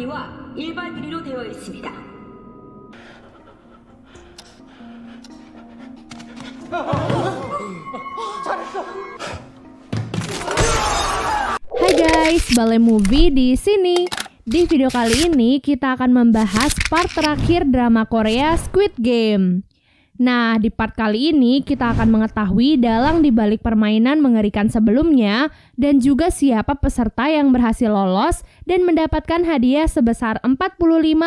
入りは일반 유리로 되어 있습니다. Hai guys, Balai Movie di sini. Di video kali ini kita akan membahas part terakhir drama Korea Squid Game. Nah, di part kali ini kita akan mengetahui dalang di balik permainan mengerikan sebelumnya dan juga siapa peserta yang berhasil lolos dan mendapatkan hadiah sebesar 45,6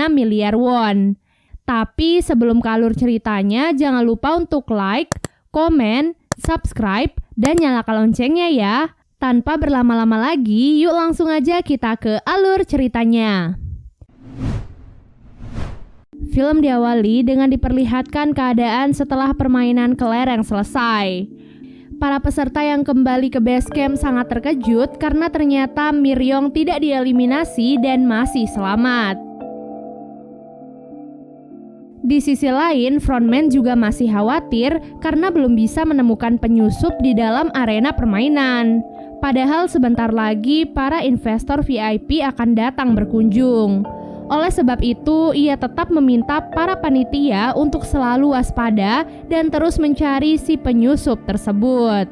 miliar won. Tapi sebelum ke alur ceritanya, jangan lupa untuk like, komen, subscribe, dan nyalakan loncengnya ya. Tanpa berlama-lama lagi, yuk langsung aja kita ke alur ceritanya. Film diawali dengan diperlihatkan keadaan setelah permainan kelereng selesai. Para peserta yang kembali ke base camp sangat terkejut karena ternyata Miryong tidak dieliminasi dan masih selamat. Di sisi lain, frontman juga masih khawatir karena belum bisa menemukan penyusup di dalam arena permainan. Padahal sebentar lagi para investor VIP akan datang berkunjung. Oleh sebab itu, ia tetap meminta para panitia untuk selalu waspada dan terus mencari si penyusup tersebut.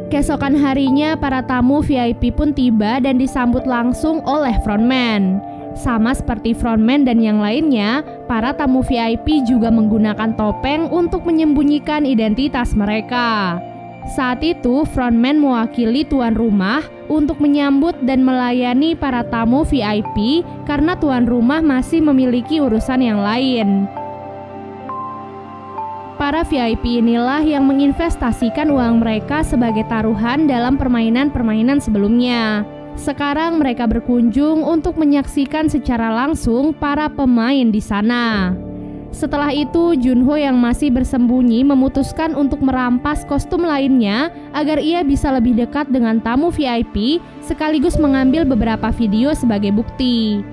Keesokan harinya, para tamu VIP pun tiba dan disambut langsung oleh frontman. Sama seperti frontman dan yang lainnya, para tamu VIP juga menggunakan topeng untuk menyembunyikan identitas mereka. Saat itu, frontman mewakili tuan rumah untuk menyambut dan melayani para tamu VIP karena tuan rumah masih memiliki urusan yang lain. Para VIP inilah yang menginvestasikan uang mereka sebagai taruhan dalam permainan-permainan sebelumnya. Sekarang mereka berkunjung untuk menyaksikan secara langsung para pemain di sana. Setelah itu, Junho yang masih bersembunyi memutuskan untuk merampas kostum lainnya agar ia bisa lebih dekat dengan tamu VIP sekaligus mengambil beberapa video sebagai bukti.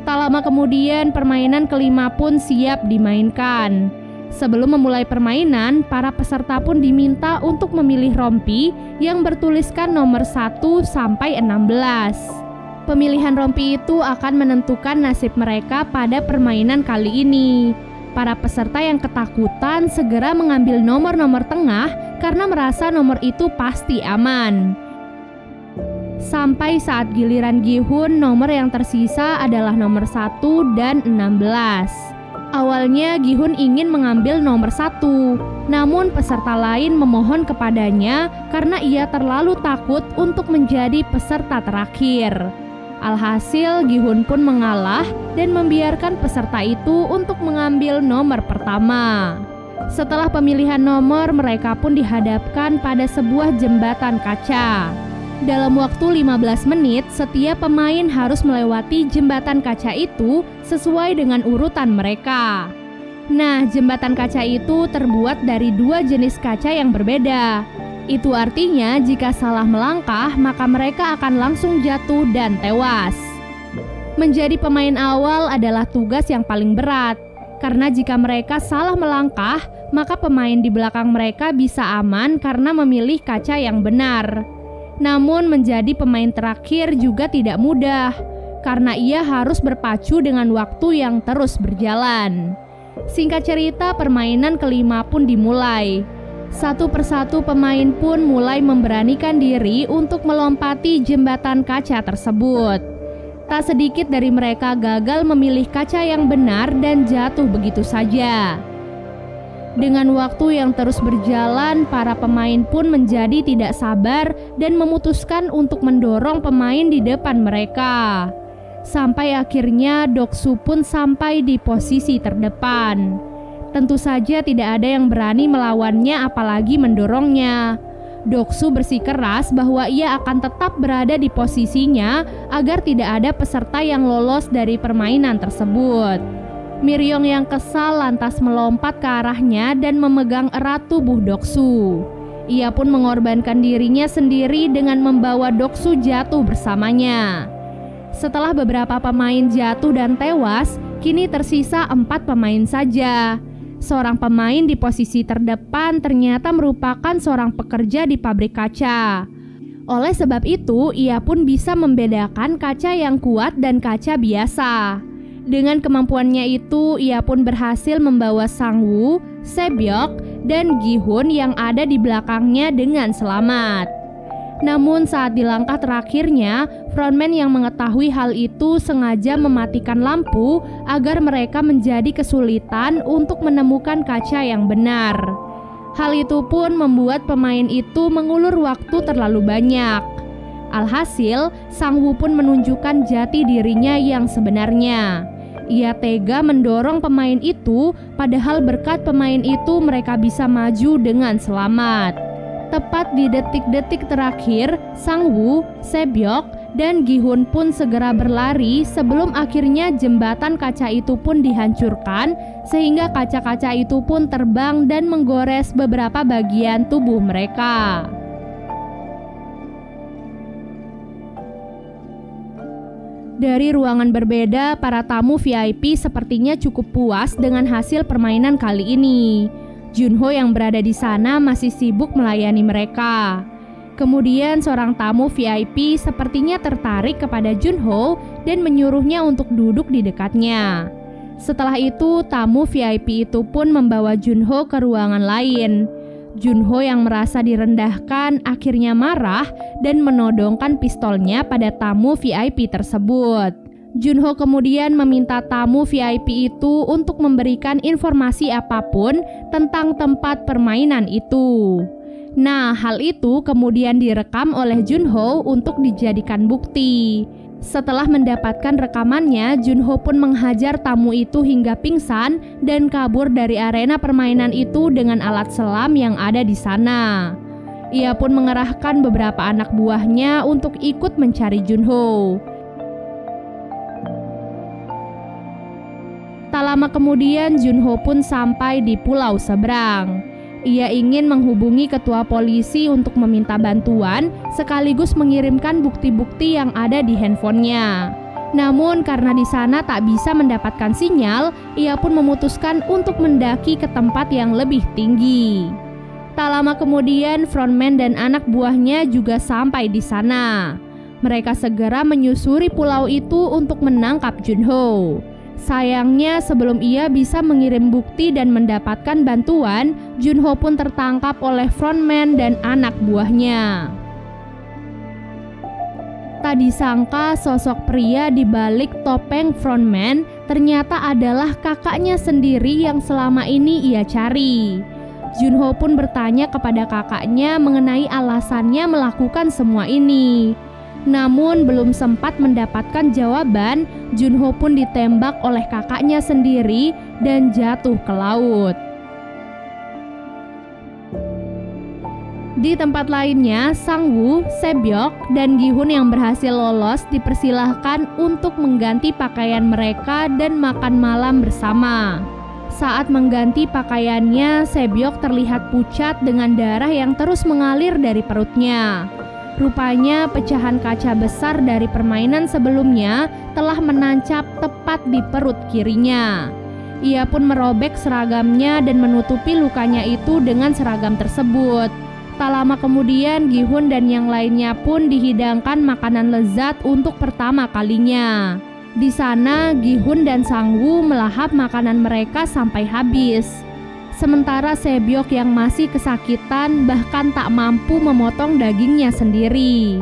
Tak lama kemudian, permainan kelima pun siap dimainkan. Sebelum memulai permainan, para peserta pun diminta untuk memilih rompi yang bertuliskan nomor 1 sampai 16. Pemilihan rompi itu akan menentukan nasib mereka pada permainan kali ini. Para peserta yang ketakutan segera mengambil nomor-nomor tengah karena merasa nomor itu pasti aman. Sampai saat giliran Gi-hun, nomor yang tersisa adalah nomor 1 dan 16. Awalnya Gi-hun ingin mengambil nomor 1, namun peserta lain memohon kepadanya karena ia terlalu takut untuk menjadi peserta terakhir. Alhasil, Gi-hun pun mengalah dan membiarkan peserta itu untuk mengambil nomor pertama. Setelah pemilihan nomor, mereka pun dihadapkan pada sebuah jembatan kaca. Dalam waktu 15 menit, setiap pemain harus melewati jembatan kaca itu sesuai dengan urutan mereka. Nah, jembatan kaca itu terbuat dari 2 jenis kaca yang berbeda. Itu artinya jika salah melangkah, maka mereka akan langsung jatuh dan tewas. Menjadi pemain awal adalah tugas yang paling berat, karena jika mereka salah melangkah, maka pemain di belakang mereka bisa aman karena memilih kaca yang benar. Namun menjadi pemain terakhir juga tidak mudah, karena ia harus berpacu dengan waktu yang terus berjalan. Singkat cerita, permainan kelima pun dimulai. Satu persatu pemain pun mulai memberanikan diri untuk melompati jembatan kaca tersebut. Tak sedikit dari mereka gagal memilih kaca yang benar dan jatuh begitu saja. Dengan waktu yang terus berjalan, para pemain pun menjadi tidak sabar dan memutuskan untuk mendorong pemain di depan mereka. Sampai akhirnya Doksu pun sampai di posisi terdepan. Tentu saja tidak ada yang berani melawannya apalagi mendorongnya. Doksu bersikeras bahwa ia akan tetap berada di posisinya agar tidak ada peserta yang lolos dari permainan tersebut. Miryong yang kesal lantas melompat ke arahnya dan memegang erat tubuh Doksu. Ia pun mengorbankan dirinya sendiri dengan membawa Doksu jatuh bersamanya. Setelah beberapa pemain jatuh dan tewas, kini tersisa 4 pemain saja. Seorang pemain di posisi terdepan ternyata merupakan seorang pekerja di pabrik kaca. Oleh sebab itu, ia pun bisa membedakan kaca yang kuat dan kaca biasa. Dengan kemampuannya itu, ia pun berhasil membawa Sang-woo, Se-byok, dan Gi-hun yang ada di belakangnya dengan selamat. Namun saat di langkah terakhirnya, frontman yang mengetahui hal itu sengaja mematikan lampu agar mereka menjadi kesulitan untuk menemukan kaca yang benar. Hal itu pun membuat pemain itu mengulur waktu terlalu banyak. Alhasil, Sang-woo pun menunjukkan jati dirinya yang sebenarnya. Ia tega mendorong pemain itu, padahal berkat pemain itu mereka bisa maju dengan selamat. Tepat di detik-detik terakhir, Sang-woo, Se-byok, dan Gi-hun pun segera berlari sebelum akhirnya jembatan kaca itu pun dihancurkan, sehingga kaca-kaca itu pun terbang dan menggores beberapa bagian tubuh mereka. Dari ruangan berbeda, para tamu VIP sepertinya cukup puas dengan hasil permainan kali ini. Junho yang berada di sana masih sibuk melayani mereka. Kemudian seorang tamu VIP sepertinya tertarik kepada Junho dan menyuruhnya untuk duduk di dekatnya. Setelah itu, tamu VIP itu pun membawa Junho ke ruangan lain. Junho yang merasa direndahkan akhirnya marah dan menodongkan pistolnya pada tamu VIP tersebut. Junho kemudian meminta tamu VIP itu untuk memberikan informasi apapun tentang tempat permainan itu. Nah, hal itu kemudian direkam oleh Junho untuk dijadikan bukti. Setelah mendapatkan rekamannya, Junho pun menghajar tamu itu hingga pingsan dan kabur dari arena permainan itu dengan alat selam yang ada di sana. Ia pun mengerahkan beberapa anak buahnya untuk ikut mencari Junho. Tak lama kemudian, Junho pun sampai di pulau seberang. Ia ingin menghubungi ketua polisi untuk meminta bantuan, sekaligus mengirimkan bukti-bukti yang ada di handphonenya. Namun karena di sana tak bisa mendapatkan sinyal, ia pun memutuskan untuk mendaki ke tempat yang lebih tinggi. Tak lama kemudian, frontman dan anak buahnya juga sampai di sana. Mereka segera menyusuri pulau itu untuk menangkap Junho. Sayangnya sebelum ia bisa mengirim bukti dan mendapatkan bantuan, Junho pun tertangkap oleh frontman dan anak buahnya. Tak disangka sosok pria di balik topeng frontman ternyata adalah kakaknya sendiri yang selama ini ia cari. Junho pun bertanya kepada kakaknya mengenai alasannya melakukan semua ini. Namun belum sempat mendapatkan jawaban, Junho pun ditembak oleh kakaknya sendiri dan jatuh ke laut. Di tempat lainnya, Sang-woo, Se-byok, dan Gi-hun yang berhasil lolos dipersilahkan untuk mengganti pakaian mereka dan makan malam bersama. Saat mengganti pakaiannya, Se-byok terlihat pucat dengan darah yang terus mengalir dari perutnya. Rupanya pecahan kaca besar dari permainan sebelumnya telah menancap tepat di perut kirinya. Ia pun merobek seragamnya dan menutupi lukanya itu dengan seragam tersebut. Tak lama kemudian, Gi-hun dan yang lainnya pun dihidangkan makanan lezat untuk pertama kalinya. Di sana, Gi-hun dan Sang-woo melahap makanan mereka sampai habis. Sementara Se-byok yang masih kesakitan bahkan tak mampu memotong dagingnya sendiri.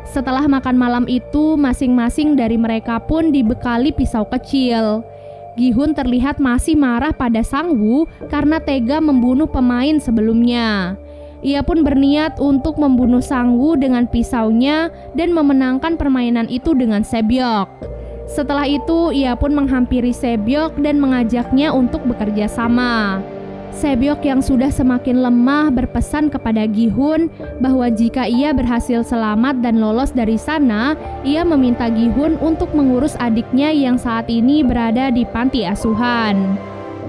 Setelah makan malam itu, masing-masing dari mereka pun dibekali pisau kecil. Gi-hun terlihat masih marah pada Sang-woo karena tega membunuh pemain sebelumnya. Ia pun berniat untuk membunuh Sang-woo dengan pisaunya dan memenangkan permainan itu dengan Se-byok. Setelah itu, ia pun menghampiri Se-byok dan mengajaknya untuk bekerja sama. Se-byok yang sudah semakin lemah berpesan kepada Gi-hun bahwa jika ia berhasil selamat dan lolos dari sana, ia meminta Gi-hun untuk mengurus adiknya yang saat ini berada di panti asuhan.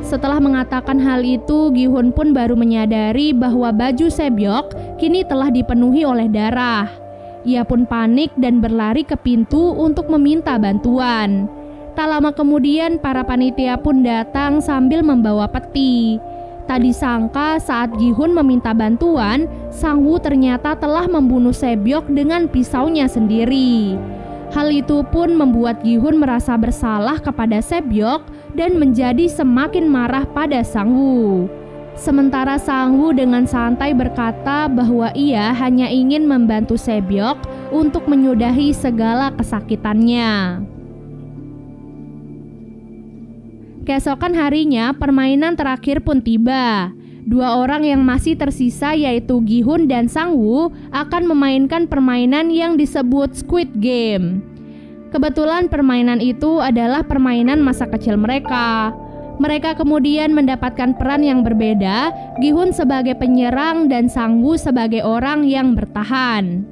Setelah mengatakan hal itu, Gi-hun pun baru menyadari bahwa baju Se-byok kini telah dipenuhi oleh darah. Ia pun panik dan berlari ke pintu untuk meminta bantuan. Tak lama kemudian, para panitia pun datang sambil membawa peti. Tak disangka saat Gi-hun meminta bantuan, Sang-woo ternyata telah membunuh Se-byok dengan pisaunya sendiri. Hal itu pun membuat Gi-hun merasa bersalah kepada Se-byok dan menjadi semakin marah pada Sang-woo. Sementara Sang-woo dengan santai berkata bahwa ia hanya ingin membantu Se-byok untuk menyudahi segala kesakitannya. Keesokan harinya, permainan terakhir pun tiba. Dua orang yang masih tersisa yaitu Gi-hun dan Sang-woo akan memainkan permainan yang disebut Squid Game. Kebetulan permainan itu adalah permainan masa kecil mereka. Mereka kemudian mendapatkan peran yang berbeda, Gi-hun sebagai penyerang dan Sang-woo sebagai orang yang bertahan.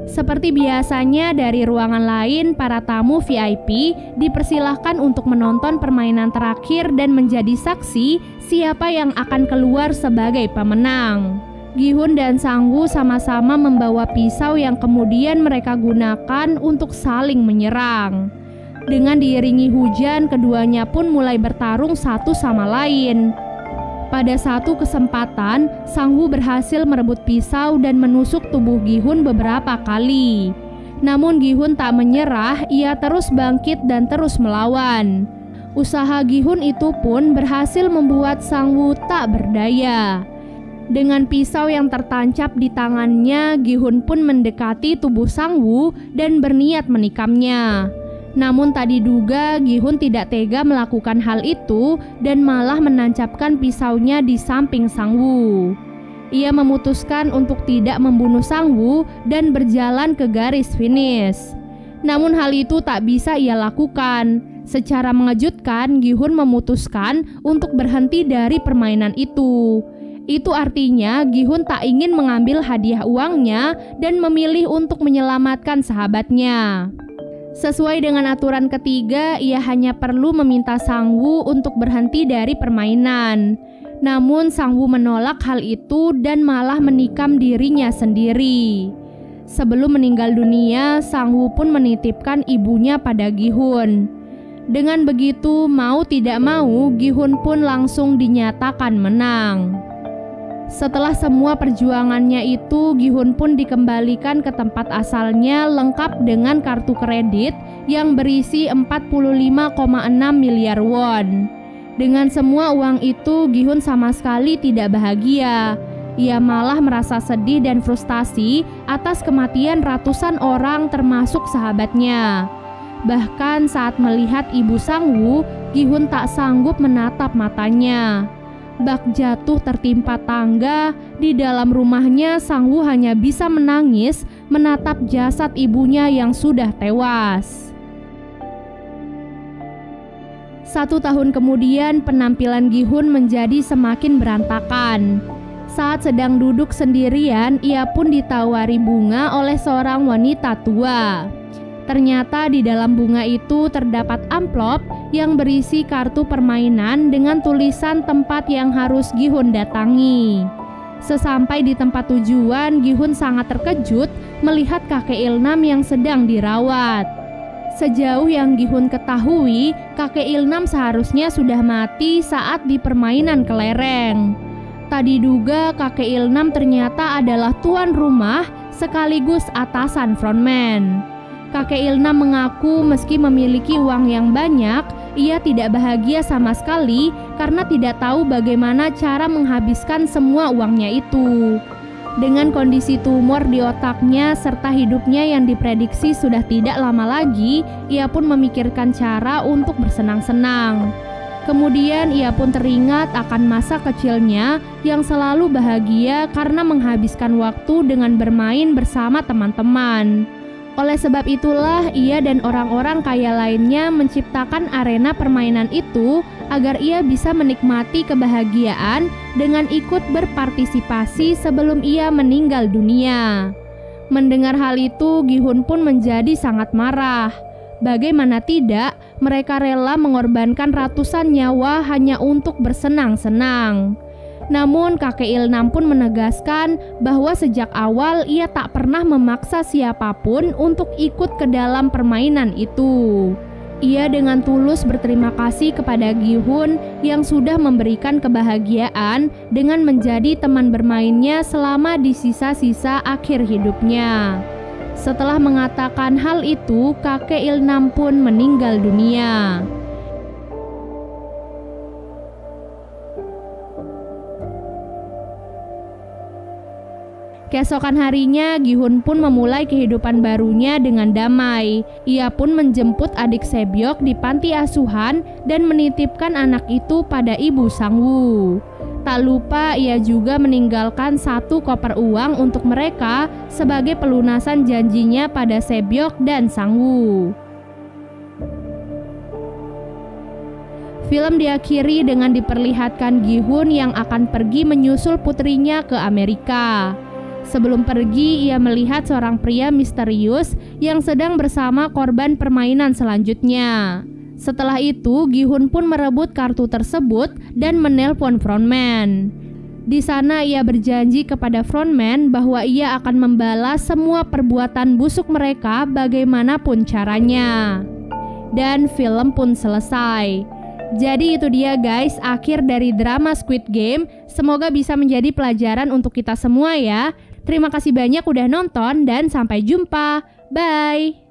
Seperti biasanya dari ruangan lain, para tamu VIP dipersilahkan untuk menonton permainan terakhir dan menjadi saksi siapa yang akan keluar sebagai pemenang. Gi-hun dan Sang-woo sama-sama membawa pisau yang kemudian mereka gunakan untuk saling menyerang. Dengan diiringi hujan, keduanya pun mulai bertarung satu sama lain. Pada satu kesempatan, Sang-woo berhasil merebut pisau dan menusuk tubuh Gi-hun beberapa kali. Namun Gi-hun tak menyerah, ia terus bangkit dan terus melawan. Usaha Gi-hun itu pun berhasil membuat Sang-woo tak berdaya. Dengan pisau yang tertancap di tangannya, Gi-hun pun mendekati tubuh Sang-woo dan berniat menikamnya. Namun tak diduga Gi-hun tidak tega melakukan hal itu dan malah menancapkan pisaunya di samping Sang-woo. Ia memutuskan untuk tidak membunuh Sang-woo dan berjalan ke garis finish. Namun hal itu tak bisa ia lakukan. Secara mengejutkan, Gi-hun memutuskan untuk berhenti dari permainan itu. Itu artinya Gi-hun tak ingin mengambil hadiah uangnya dan memilih untuk menyelamatkan sahabatnya. Sesuai dengan aturan ketiga, ia hanya perlu meminta Sang-woo untuk berhenti dari permainan. Namun Sang-woo menolak hal itu dan malah menikam dirinya sendiri. Sebelum meninggal dunia, Sang-woo pun menitipkan ibunya pada Gi-hun. Dengan begitu, mau tidak mau, Gi-hun pun langsung dinyatakan menang. Setelah semua perjuangannya itu, Gi-hun pun dikembalikan ke tempat asalnya lengkap dengan kartu kredit yang berisi 45,6 miliar won. Dengan semua uang itu, Gi-hun sama sekali tidak bahagia. Ia malah merasa sedih dan frustasi atas kematian ratusan orang termasuk sahabatnya. Bahkan saat melihat ibu Sang-woo, Gi-hun tak sanggup menatap matanya. Bak jatuh tertimpa tangga, di dalam rumahnya Sang-woo hanya bisa menangis menatap jasad ibunya yang sudah tewas. 1 tahun kemudian, penampilan Gi-hun menjadi semakin berantakan. Saat sedang duduk sendirian, ia pun ditawari bunga oleh seorang wanita tua. Ternyata di dalam bunga itu terdapat amplop yang berisi kartu permainan dengan tulisan tempat yang harus Gi-hun datangi. Sesampai di tempat tujuan, Gi-hun sangat terkejut melihat kakek Ilnam yang sedang dirawat. Sejauh yang Gi-hun ketahui, kakek Ilnam seharusnya sudah mati saat di permainan kelereng. Tak diduga kakek Ilnam ternyata adalah tuan rumah sekaligus atasan frontman. Kakek Ilnam mengaku meski memiliki uang yang banyak, ia tidak bahagia sama sekali karena tidak tahu bagaimana cara menghabiskan semua uangnya itu. Dengan kondisi tumor di otaknya serta hidupnya yang diprediksi sudah tidak lama lagi, ia pun memikirkan cara untuk bersenang-senang. Kemudian ia pun teringat akan masa kecilnya yang selalu bahagia karena menghabiskan waktu dengan bermain bersama teman-teman. Oleh sebab itulah ia dan orang-orang kaya lainnya menciptakan arena permainan itu agar ia bisa menikmati kebahagiaan dengan ikut berpartisipasi sebelum ia meninggal dunia. Mendengar hal itu, Gi-hun pun menjadi sangat marah. Bagaimana tidak, mereka rela mengorbankan ratusan nyawa hanya untuk bersenang-senang. Namun kakek Ilnam pun menegaskan bahwa sejak awal ia tak pernah memaksa siapapun untuk ikut ke dalam permainan itu. Ia dengan tulus berterima kasih kepada Gi-hun yang sudah memberikan kebahagiaan dengan menjadi teman bermainnya selama di sisa-sisa akhir hidupnya. Setelah mengatakan hal itu, kakek Il-nam pun meninggal dunia. Keesokan harinya, Gi-hun pun memulai kehidupan barunya dengan damai. Ia pun menjemput adik Sebyok di panti asuhan dan menitipkan anak itu pada ibu Sang-woo. Tak lupa ia juga meninggalkan 1 koper uang untuk mereka sebagai pelunasan janjinya pada Sebyok dan Sang-woo. Film diakhiri dengan diperlihatkan Gi-hun yang akan pergi menyusul putrinya ke Amerika. Sebelum pergi, ia melihat seorang pria misterius yang sedang bersama korban permainan selanjutnya. Setelah itu, Gi-hun pun merebut kartu tersebut dan menelpon frontman. Di sana ia berjanji kepada frontman bahwa ia akan membalas semua perbuatan busuk mereka bagaimanapun caranya. Dan film pun selesai. Jadi itu dia guys, akhir dari drama Squid Game. Semoga bisa menjadi pelajaran untuk kita semua ya. Terima kasih banyak udah nonton dan sampai jumpa. Bye.